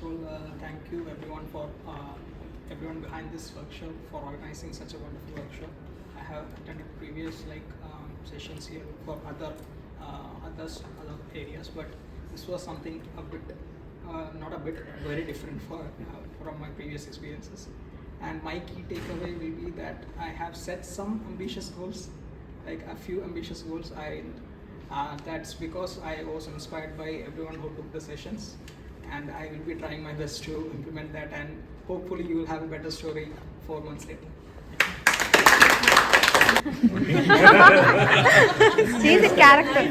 of all, thank you everyone for everyone behind this workshop for organizing such a wonderful workshop. I have attended previous sessions here for other areas, but this was something a bit not a bit very different from my previous experiences. And my key takeaway will be that I have set some ambitious goals, like a few ambitious goals. That's because I was inspired by everyone who took the sessions, and I will be trying my best to implement that, and hopefully you will have a better story 4 months later. She's a character.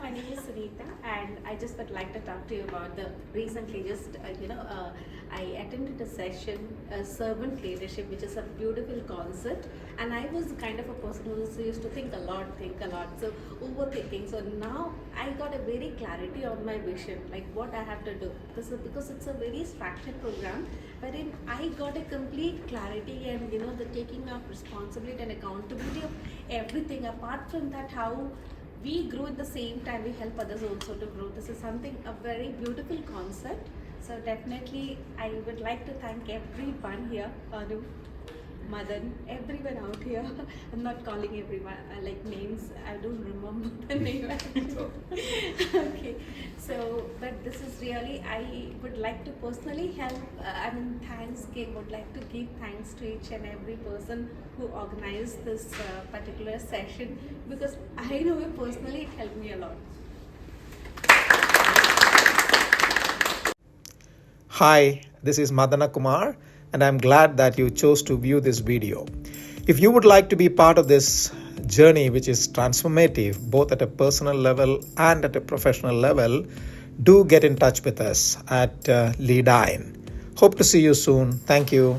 My name is Sunita, and I just would like to talk to you about the recently I attended a session, servant leadership, which is a beautiful concept, and I was the kind of a person who used to think a lot, so overthinking. So now I got a very clarity on my vision, like what I have to do, because it's a very structured program, wherein I got a complete clarity and the taking of responsibility and accountability of everything. Apart from that, how we grow at the same time, we help others also to grow. This is something, a very beautiful concept. So definitely I would like to thank everyone here, Anu, Madan, everyone out here. I'm not calling everyone like names, I don't remember the name. Okay, so but this is really, I would like to personally help, would like to give thanks to each and every person who organized this particular session, because I know it personally, it helped me a lot. Hi, this is Madana Kumar, and I'm glad that you chose to view this video. If you would like to be part of this journey, which is transformative both at a personal level and at a professional level, do get in touch with us at Leadyne. Hope to see you soon. Thank you.